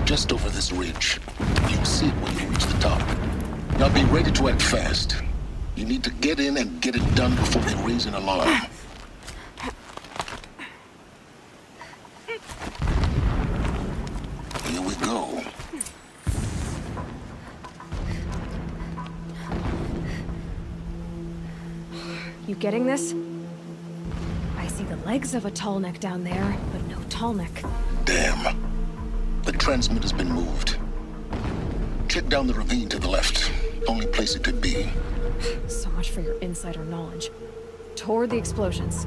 just over this ridge. You'll see it when you reach the top. Now be ready to act fast. You need to get in and get it done before they raise an alarm. Here we go. You getting this? I see the legs of a tall neck down there, but no tall neck. Damn. The transmitter's been moved. Check down the ravine to the left. Only place it could be. So much for your insider knowledge. Toward the explosions.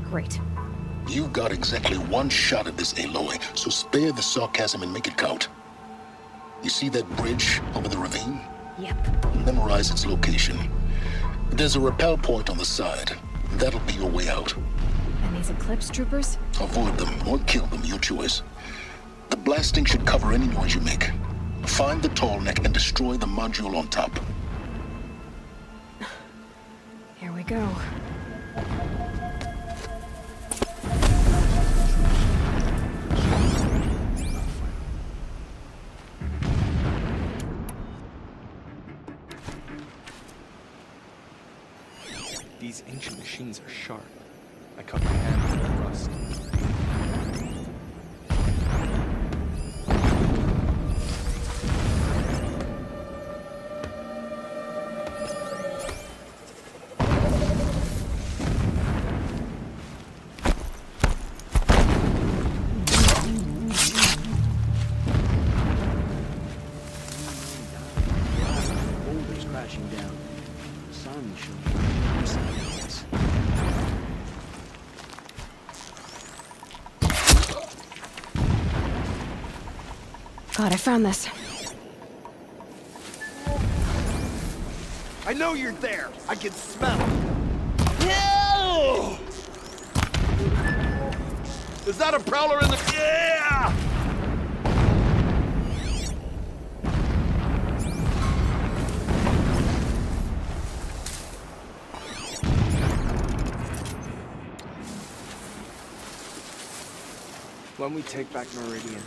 Great. You've got exactly one shot at this, Aloy, so spare the sarcasm and make it count. You see that bridge over the ravine? Yep. Memorize its location. There's a rappel point on the side. That'll be your way out. And these Eclipse troopers? Avoid them or kill them, your choice. The blasting should cover any noise you make. Find the tall neck and destroy the module on top. Here we go. These ancient machines are sharp. I cut my hand with the rust. Boulders crashing down. The sun showing sideways. God, I found this. I know you're there. I can smell it. No! Is that a prowler in the... Yeah! When we take back Meridian,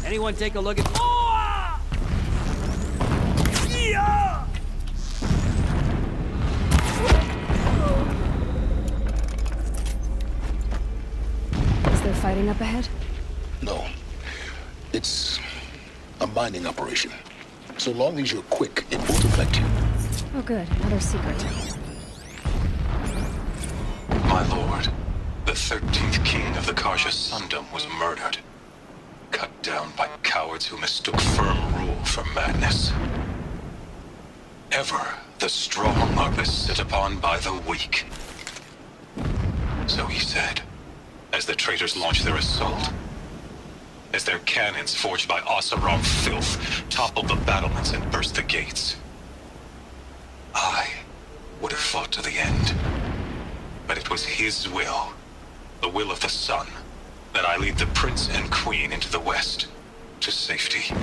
Anyone take a look at... Oh! Yeah! Is there fighting up ahead? No. It's a mining operation. So long as you're quick, it won't affect you. Oh good, another secret. My lord, the 13th king of the Karja Sundom was murdered. Cut down by cowards who mistook firm rule for madness. Ever the strong are beset upon by the weak. So he said, as the traitors launched their assault. As their cannons forged by Oseram filth toppled the battlements and burst the gates. I would have fought to the end. But it was his will, the will of the sun, that I lead the prince and queen into the west, to safety.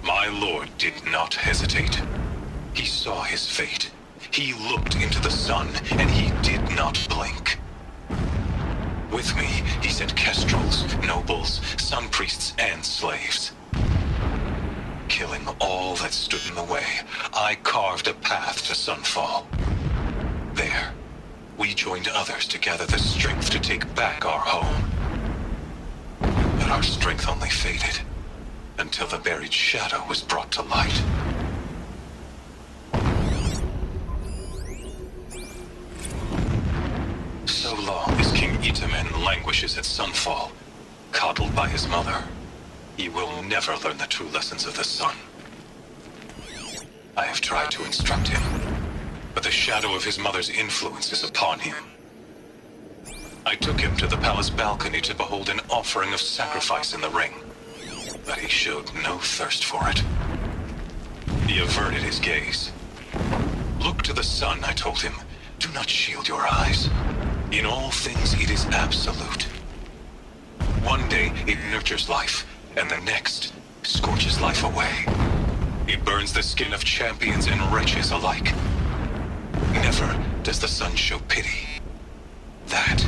My lord did not hesitate. He saw his fate. He looked into the sun, and he did not blink. With me, he sent kestrels, nobles, sun priests, and slaves. Killing all that stood in the way, I carved a path to Sunfall. There, we joined others to gather the strength to take back our home. But our strength only faded, until the buried shadow was brought to light. Itamen languishes at sunfall, coddled by his mother. He will never learn the true lessons of the sun. I have tried to instruct him, but the shadow of his mother's influence is upon him. I took him to the palace balcony to behold an offering of sacrifice in the ring, but he showed no thirst for it. He averted his gaze. Look to the sun, I told him. Do not shield your eyes. In all things, it is absolute. One day, it nurtures life, and the next, scorches life away. It burns the skin of champions and wretches alike. Never does the sun show pity. That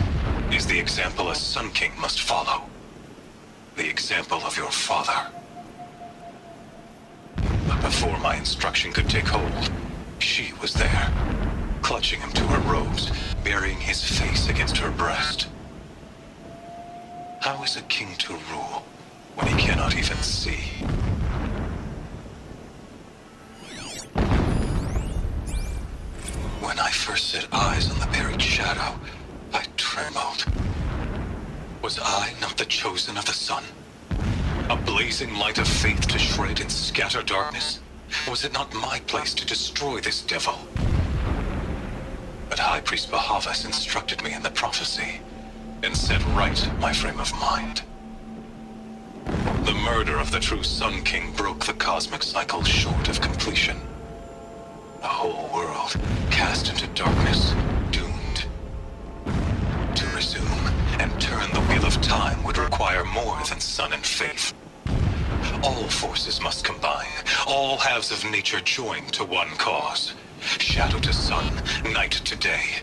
is the example a Sun King must follow. The example of your father. But before my instruction could take hold, she was there, clutching him to her robes, burying his face against her breast. How is a king to rule when he cannot even see? When I first set eyes on the buried shadow, I trembled. Was I not the chosen of the sun? A blazing light of faith to shred and scatter darkness? Was it not my place to destroy this devil? But High Priest Bahavas instructed me in the prophecy, and set right my frame of mind. The murder of the true Sun King broke the cosmic cycle short of completion. The whole world cast into darkness, doomed. To resume and turn the wheel of time would require more than sun and faith. All forces must combine, all halves of nature join to one cause. Shadow to sun, night to day.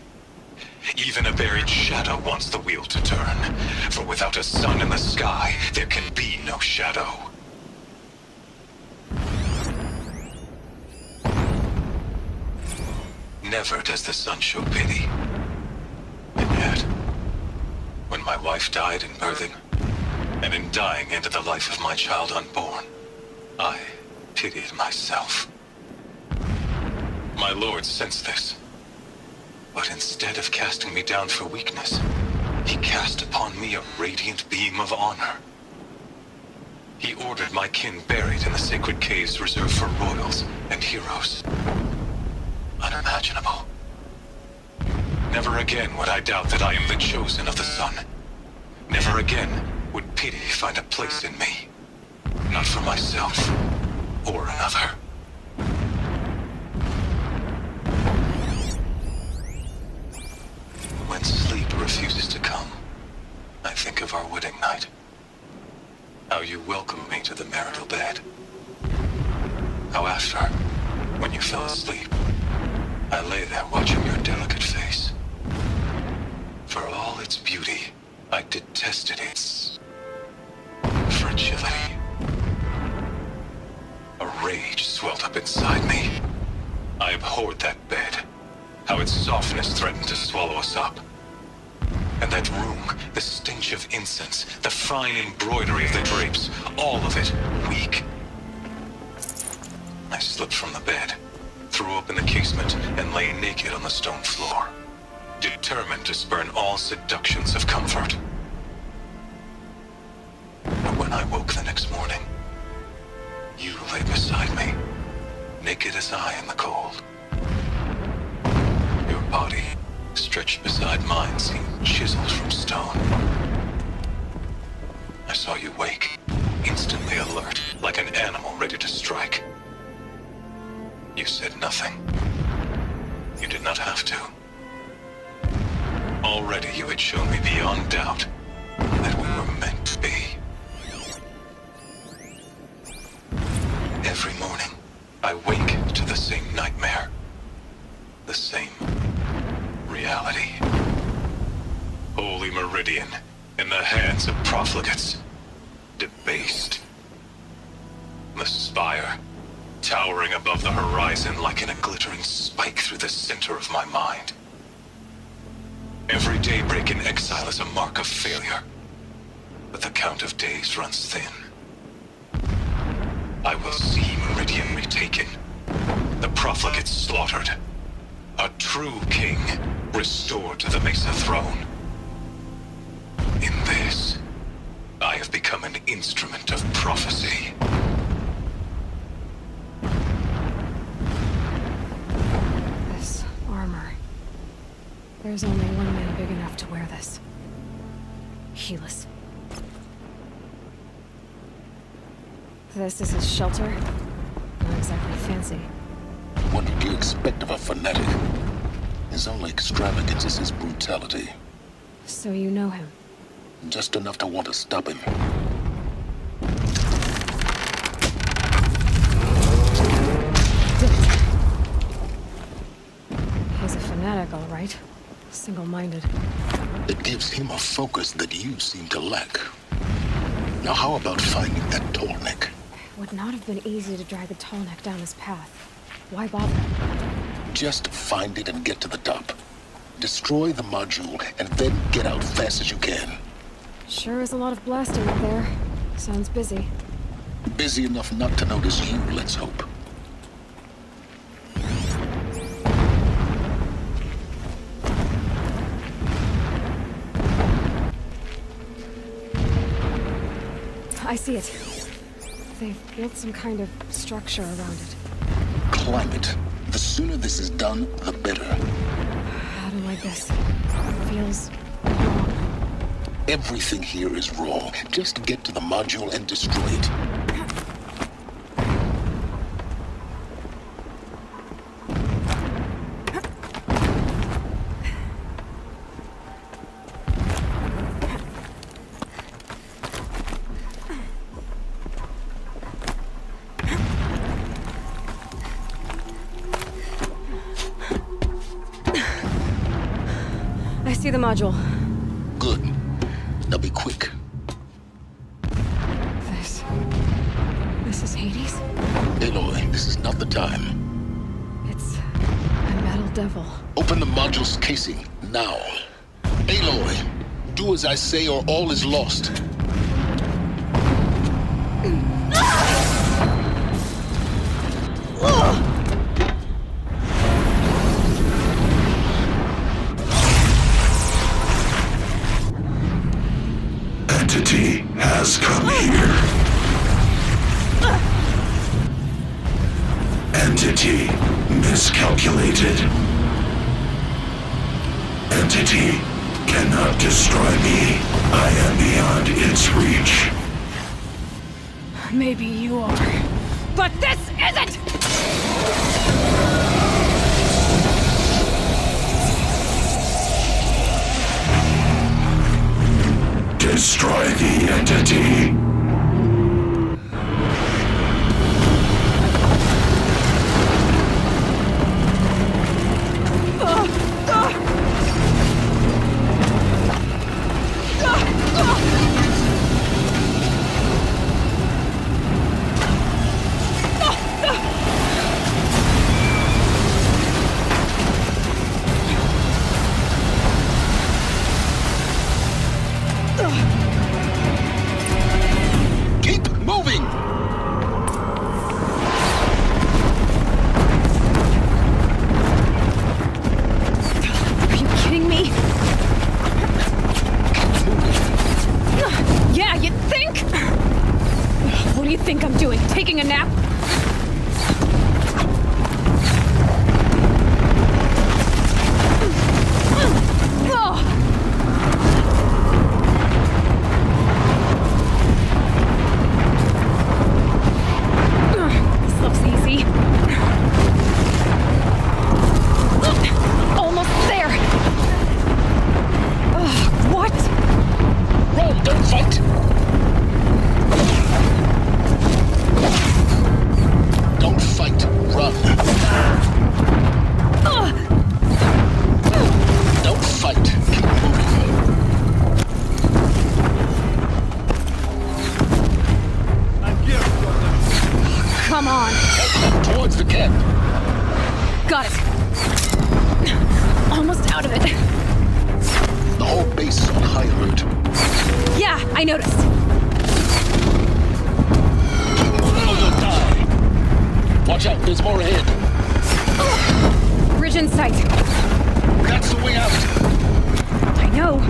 Even a buried shadow wants the wheel to turn, for without a sun in the sky, there can be no shadow. Never does the sun show pity. And yet, when my wife died in birthing, and in dying ended the life of my child unborn, I pitied myself. My lord sensed this, but instead of casting me down for weakness, he cast upon me a radiant beam of honor. He ordered my kin buried in the sacred caves reserved for royals and heroes. Unimaginable. Never again would I doubt that I am the chosen of the sun. Never again would pity find a place in me. Not for myself or another. When sleep refuses to come, I think of our wedding night. How you welcomed me to the marital bed. How after, when you fell asleep, I lay there watching your delicate face. For all its beauty, I detested its fragility. A rage swelled up inside me. I abhorred that bed. How its softness threatened to swallow us up. And that room, the stench of incense, the fine embroidery of the drapes, all of it weak. I slipped from the bed, threw open the casement, and lay naked on the stone floor, determined to spurn all seductions of comfort. But when I woke the next morning, you lay beside me, naked as I in the cold. Your body, stretched beside mine, seemed chiseled from stone. I saw you wake, instantly alert, like an animal ready to strike. You said nothing. You did not have to. Already you had shown me beyond doubt that we were meant to be. Every morning, I wake to the same nightmare. The same reality. Holy Meridian, in the hands of profligates. Debased. The spire, towering above the horizon like in a glittering spike through the center of my mind. Every daybreak in exile is a mark of failure, but the count of days runs thin. I will see Meridian retaken, the profligates slaughtered, a true king restored to the Mesa throne. in this. I have become an instrument of prophecy. This armor. There's only one man big enough to wear this. Helis. This is his shelter. Not exactly fancy. What did you expect of a fanatic? His only extravagance is his brutality. So you know him? Just enough to want to stop him. He's a fanatic, all right. Single-minded. It gives him a focus that you seem to lack. Now how about finding that Tallneck? It would not have been easy to drag the Tallneck down his path. Why bother? Just find it and get to the top. Destroy the module and then get out fast as you can. Sure is a lot of blasting up there. Sounds busy. Busy enough not to notice you, let's hope. I see it. They've built some kind of structure around it. Climb it. The sooner this is done, the better. I don't like this. Feels wrong. Everything here is wrong. Just get to the module and destroy it. I see the module. Good. Now be quick. This is Hades? Aloy, this is not the time. It's a metal devil. Open the module's casing, now. Aloy, do as I say or all is lost. Entity has come here. Entity miscalculated. Entity cannot destroy me. I am beyond its reach. Maybe you are. But this isn't! Destroy the entity. Keep moving! Are you kidding me? Yeah, you'd think? What do you think I'm doing? Taking a nap? This looks easy. Almost there. What? Roll, don't fight! Don't fight, run. Don't fight, keep moving. I'm here, brother. Come on. Towards the camp. Got it. Almost out of it. The whole base is on high alert. Yeah, I noticed. You'll die. Watch out, there's more ahead. Bridge in sight. That's the way out. I know.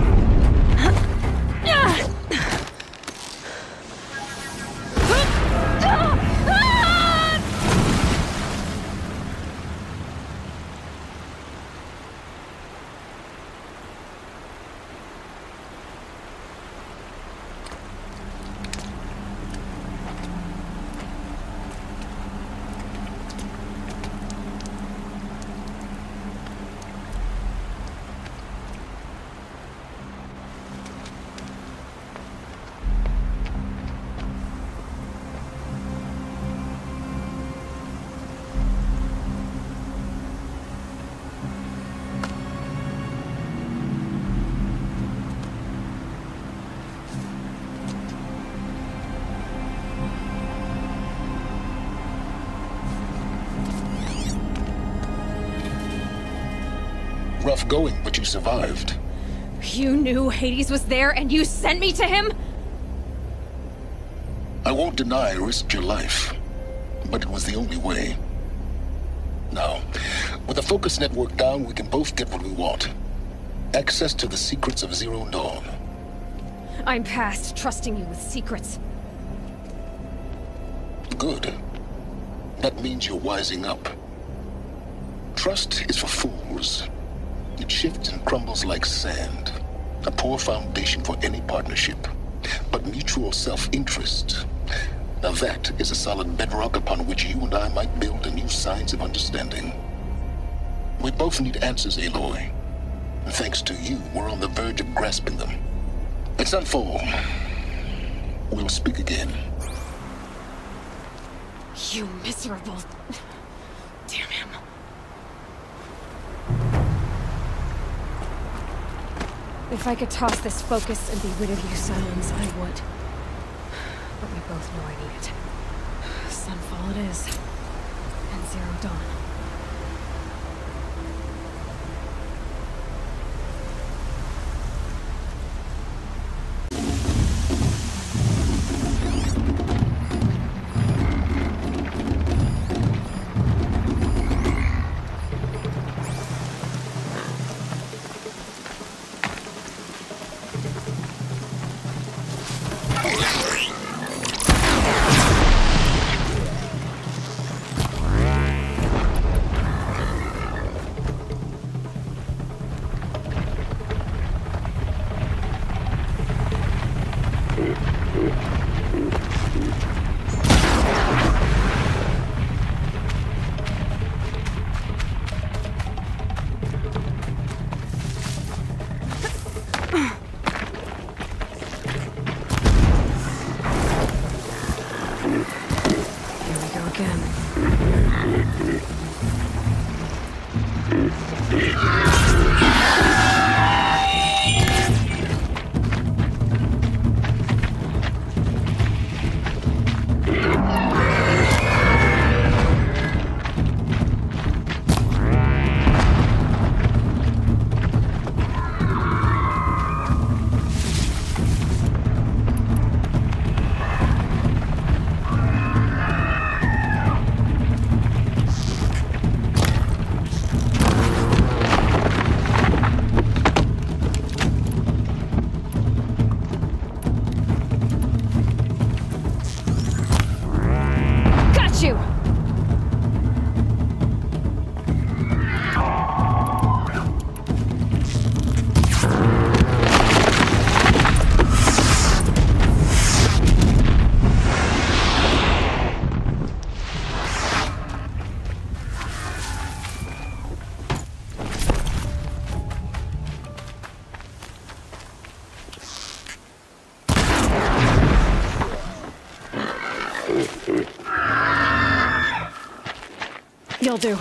Rough going, but you survived. You knew Hades was there and you sent me to him? I won't deny I risked your life, but it was the only way. Now, with the focus network down, we can both get what we want. Access to the secrets of Zero Dawn. I'm past trusting you with secrets. Good. That means you're wising up. Trust is for fools. It shifts and crumbles like sand. A poor foundation for any partnership. But mutual self-interest, now that is a solid bedrock upon which you and I might build a new science of understanding. We both need answers, Aloy. And thanks to you, we're on the verge of grasping them. It's not for... We'll speak again. You miserable... Damn him. If I could toss this focus and be rid of you, Silence, I would. But we both know I need it. Sunfall it is. And Zero Dawn. You'll do.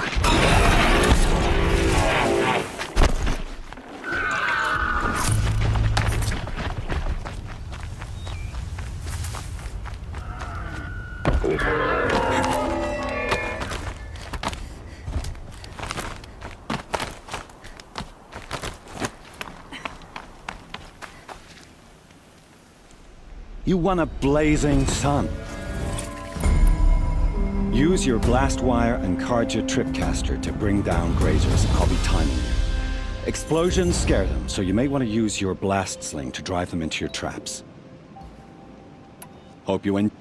You won a blazing sun. Use your blast wire and Carja tripcaster to bring down grazers. I'll be timing you. Explosions scare them, so you may want to use your blast sling to drive them into your traps. Hope you enjoy.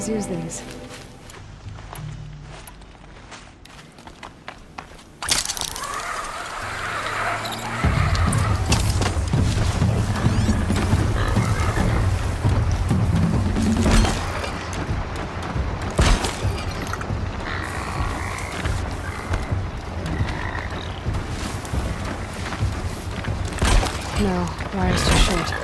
Use these. No, wire's too short.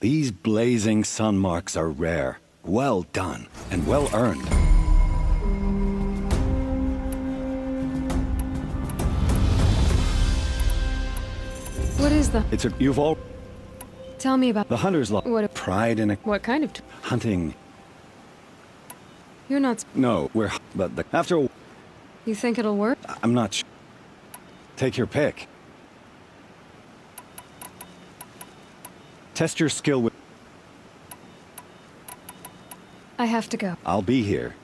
These blazing sun marks are rare. Well done, and well earned. What is the... You've all... Tell me about... The hunter's law. What a... Pride in a... What kind of... Hunting. You're not... No, but after... You think it'll work? I'm not sure. Take your pick. Test your skill with... I have to go. I'll be here.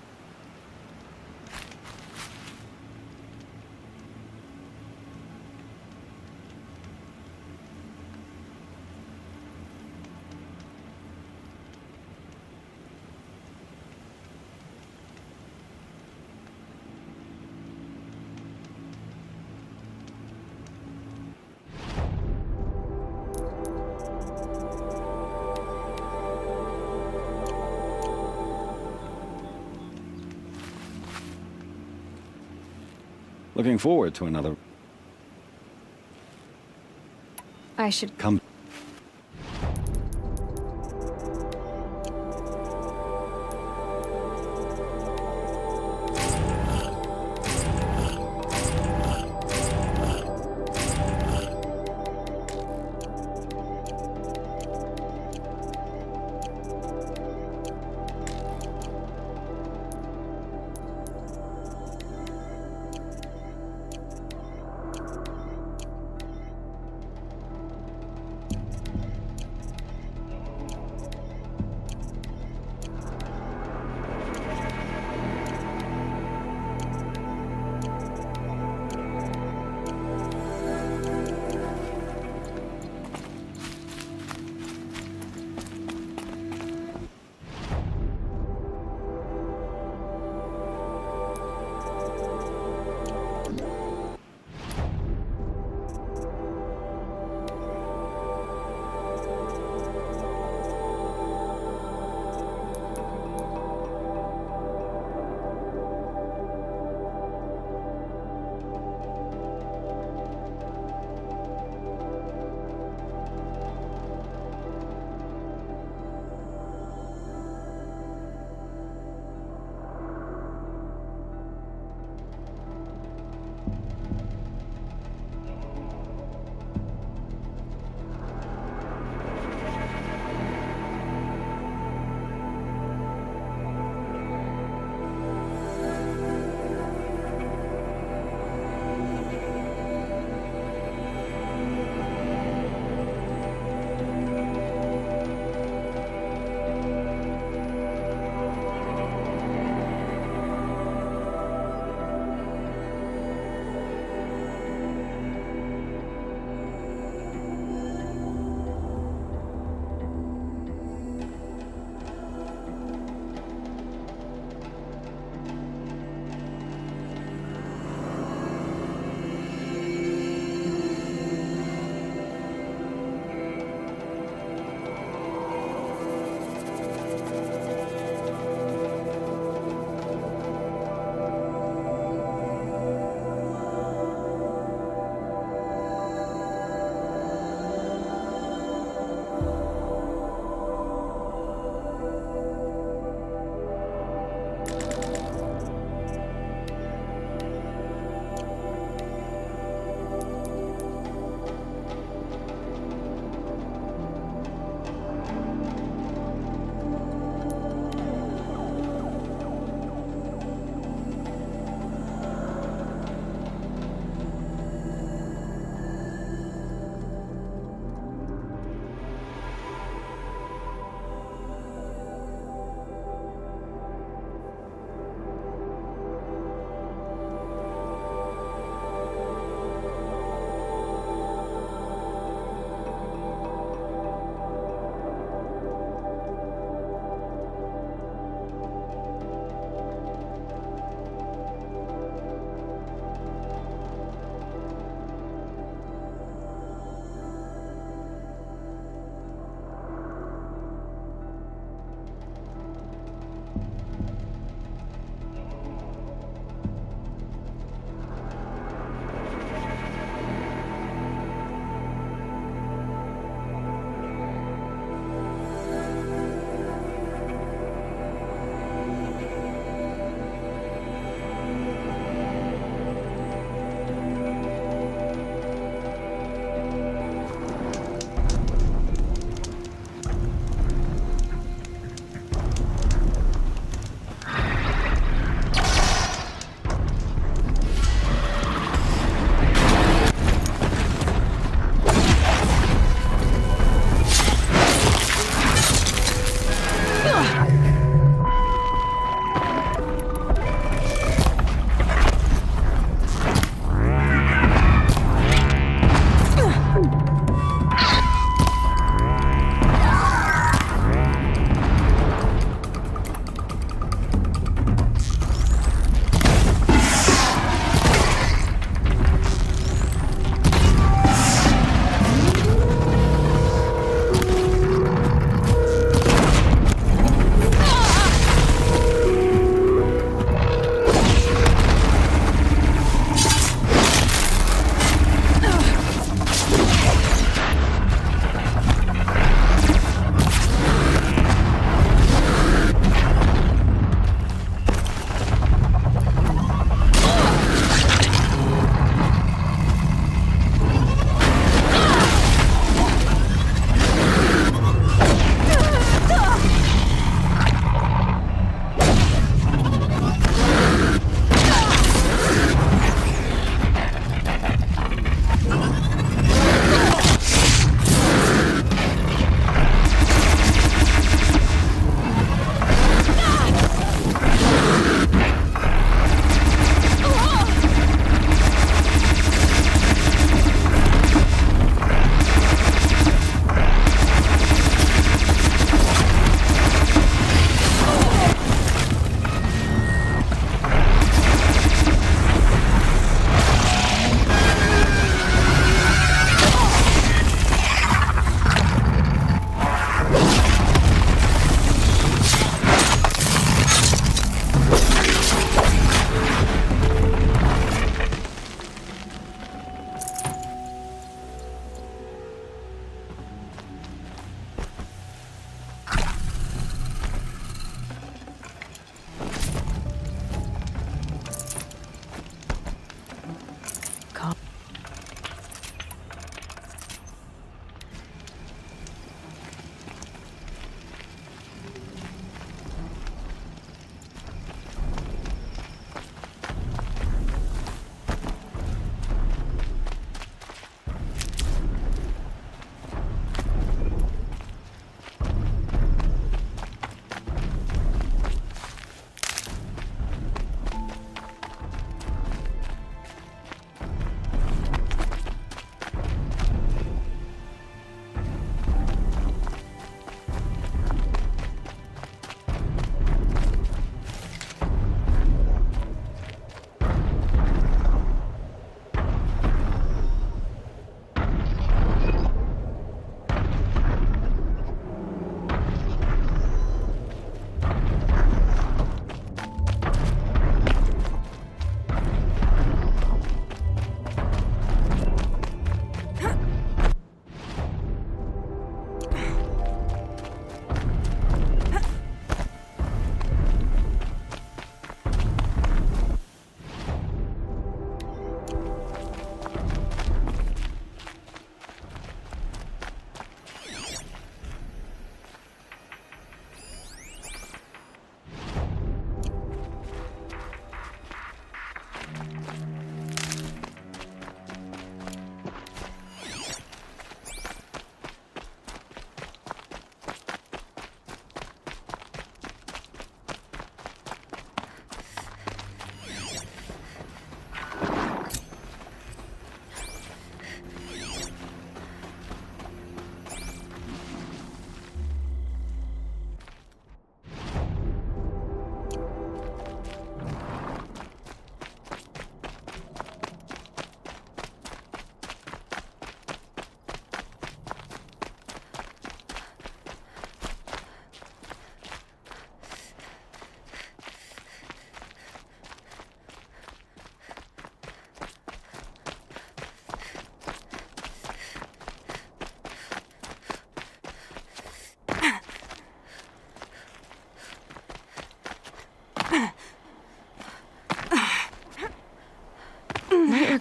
Looking forward to another... I should... Come...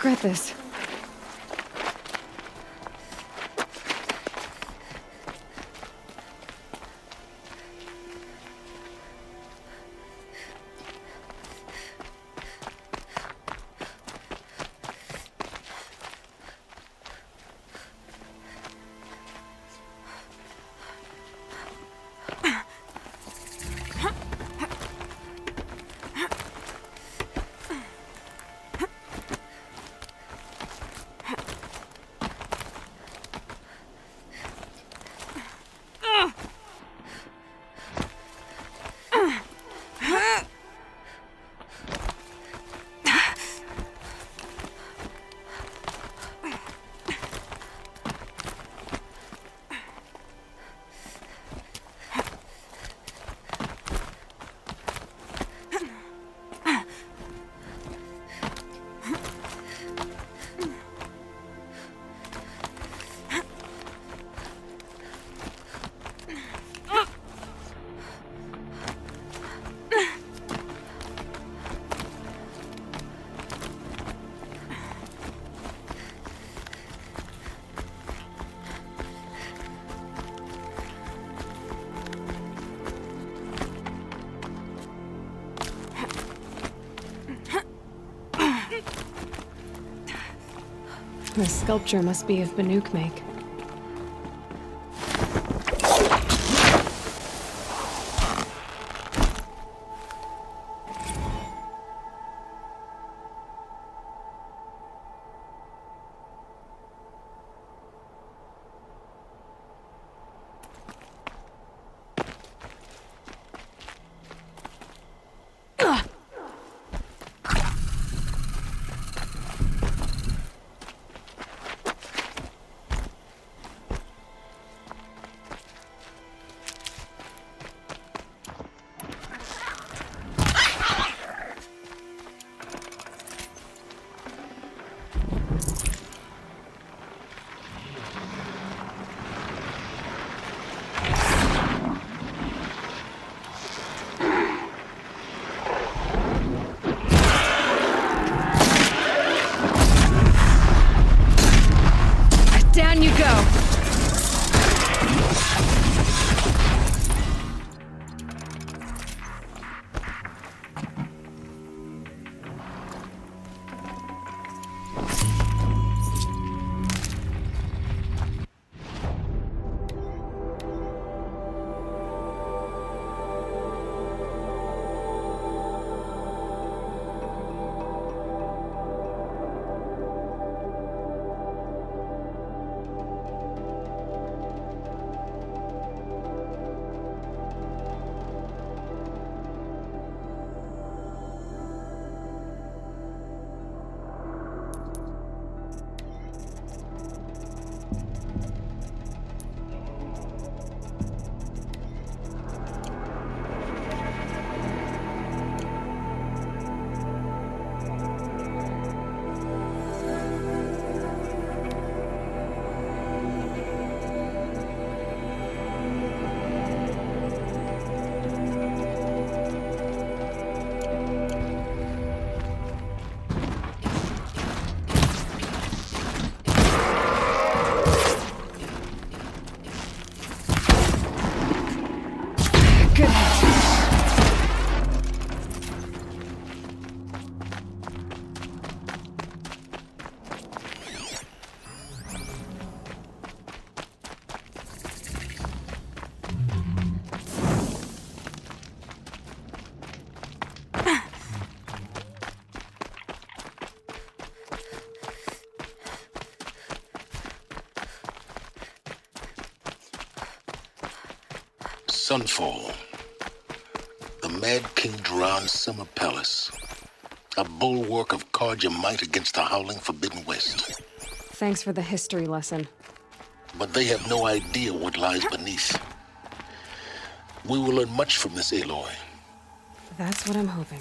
regret this. This sculpture must be of Banuk make. Down you go! Sunfall. The Mad King Duran's summer palace. A bulwark of Carja might against the howling Forbidden West. Thanks for the history lesson. But they have no idea what lies beneath. We will learn much from this Aloy. That's what I'm hoping.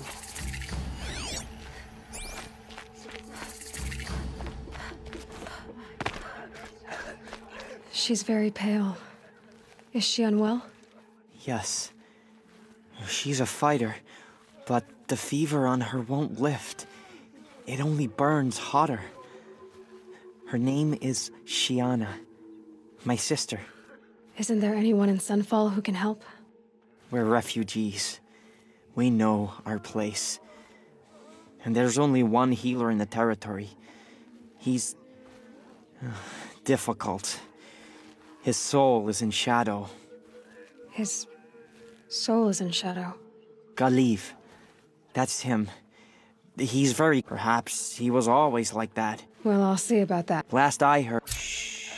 She's very pale. Is she unwell? Yes. She's a fighter, but the fever on her won't lift. It only burns hotter. Her name is Shiana. My sister. Isn't there anyone in Sunfall who can help? We're refugees. We know our place. And there's only one healer in the territory. He's... difficult. His soul is in shadow. His soul is in shadow. Galiv. That's him. He's very... Perhaps he was always like that. Well, I'll see about that. Last I heard... Shh.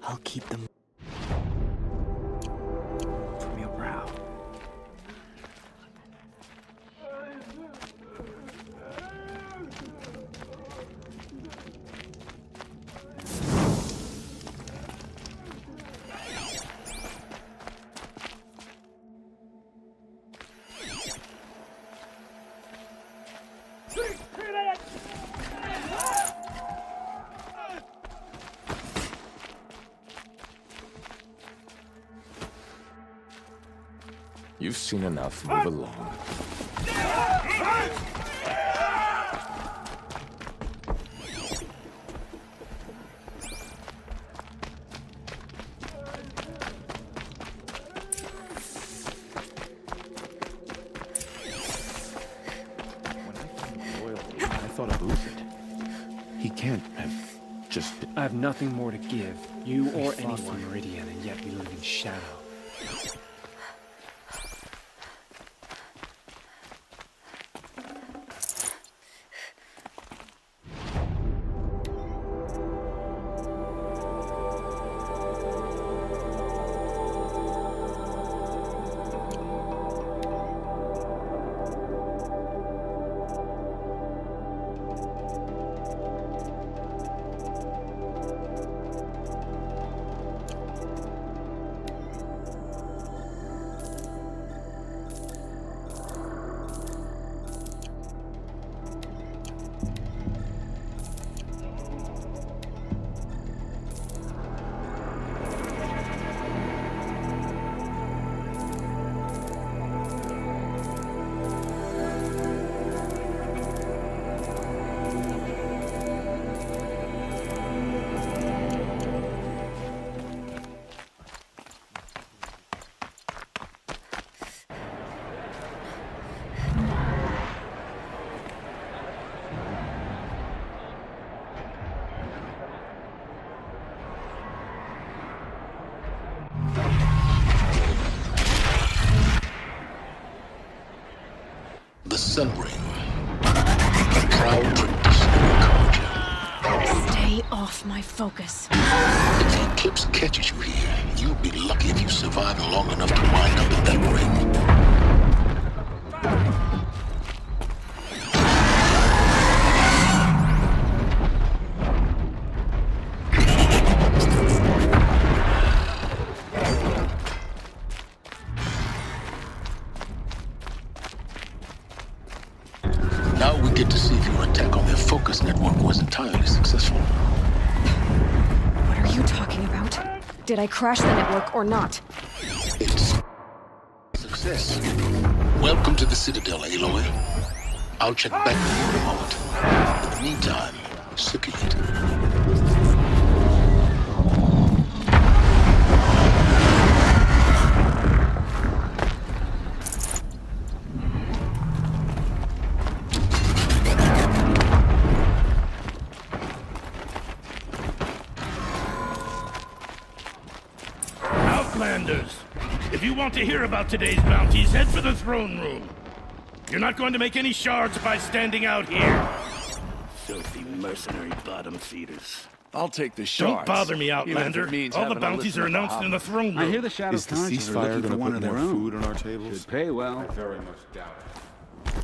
I'll keep them from your brow. You've seen enough. Move along. I thought I'd lose it. He can't have just... I have nothing more to give, you or anyone, Meridian, and yet we live in shadow. Sun Ring. A proud tradition of Karja. Stay off my focus. If the eclipse catches you here, you'll be lucky if you survive long enough to wind up in that ring. Get to see if your attack on their focus network was entirely successful. What are you talking about? Did I crash the network or not? It's success. Welcome to the Citadel, Aloy. I'll check back with you in a moment. In the meantime, circulate. If you want to hear about today's bounties, head for the throne room. You're not going to make any shards by standing out here. Filthy mercenary bottom feeders. I'll take the shards. Don't bother me, Outlander. All the bounties are announced in the throne room. I hear the Shadow Is the ceasefire going to put more food on our tables? Should pay well. I very much doubt it.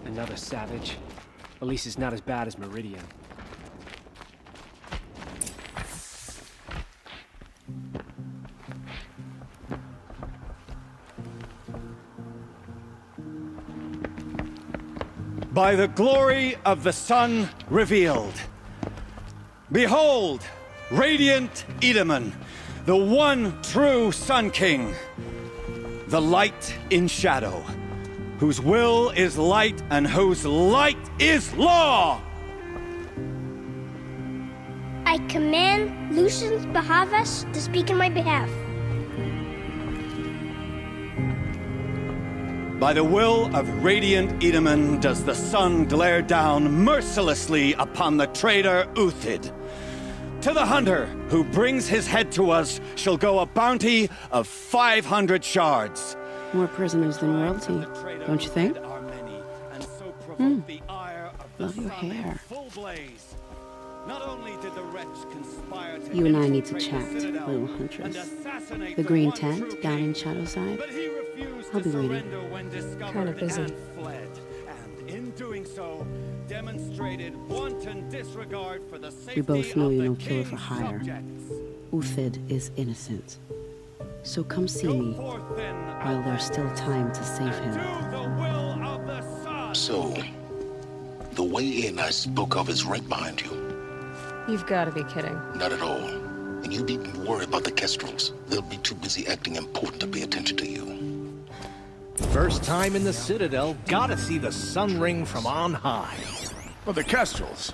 Another savage. At least it's not as bad as Meridian. By the glory of the sun revealed. Behold, radiant Edaman, the one true Sun King. the light in shadow, whose will is light and whose light is law! I command Lucius Bahavas to speak in my behalf. By the will of radiant Edaman does the sun glare down mercilessly upon the traitor Uthid. To the hunter who brings his head to us shall go a bounty of 500 shards. More prisoners than royalty, don't you think? Love your hair. You and I need to chat, little huntress. The green tent down in Shadowside. I'll be waiting. Kind of busy. And in doing so, demonstrated wanton disregard for the safety We both know of you're the no killer for king's hire. subjects. Uthid is innocent. So come see me while there's still time to save him. So, the way in I spoke of is right behind you. You've got to be kidding. Not at all. And you needn't worry about the Kestrels. They'll be too busy acting important to pay attention to you. First time in the Citadel, gotta see the sun ring from on high. Well, the Kestrels.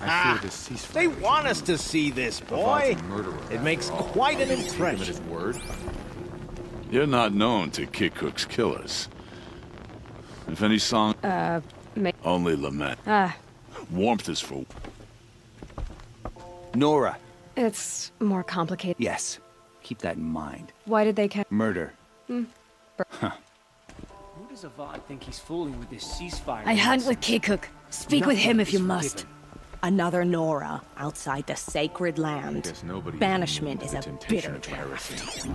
I fear this ceasefire. They want us to see this, boy. It makes quite an impression. His word. You're not known to Kikuk's killers. If any song... only lament. Warmth is for... Nora. It's more complicated. Yes. Keep that in mind. Why did they catch... Murder. Who does Avad think he's fooling with this ceasefire? I hunt with Kikuk. Speak with him if you Nothing is must. forgiven. Another Nora outside the sacred land. Banishment is a bitter draft.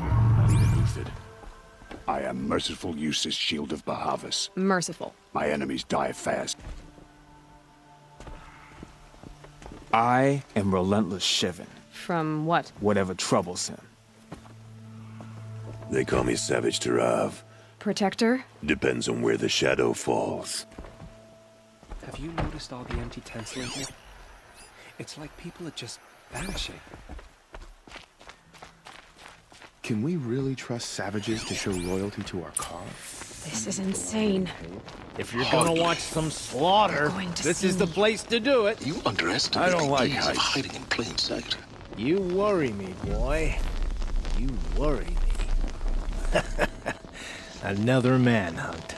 I am merciful Eustace, Shield of Bahavas. Merciful. My enemies die fast. I am relentless Shivan. From what? Whatever troubles him. They call me Savage Tarav. Protector? Depends on where the shadow falls. Have you noticed all the empty tents lately? It's like people are just vanishing. Can we really trust savages to show loyalty to our cause? This is insane. If you're gonna watch some slaughter, this is the place to do it. You underestimate I don't like the ease of heights. hiding in plain sight. You worry me, boy. You worry me. Another manhunt.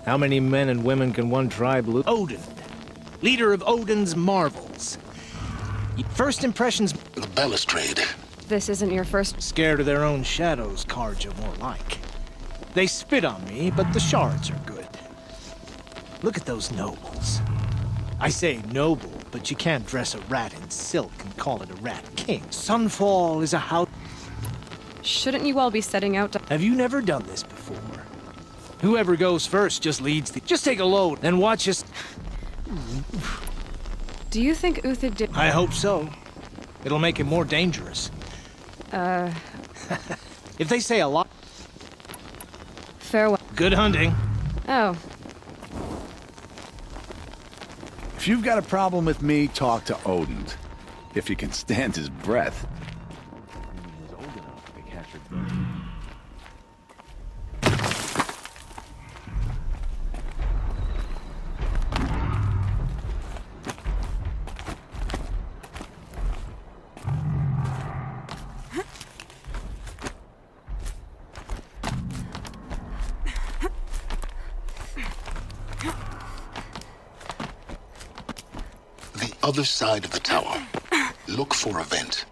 How many men and women can one tribe lose? Odin, leader of Odin's marvels. First impressions... The balustrade. This isn't your first... Scared of their own shadows, cards are more like. They spit on me, but the shards are good. Look at those nobles. I say noble, but you can't dress a rat in silk and call it a rat king. Sunfall is a house... Shouldn't you all be setting out to... Have you never done this before? Whoever goes first just leads the... Just take a load and watch us... Do you think Uthid did... I hope so. It'll make him more dangerous. If they say a lot... Farewell. Good hunting. Oh. If you've got a problem with me, talk to Odin. If you can stand his breath. Other side of the tower. Look for a vent.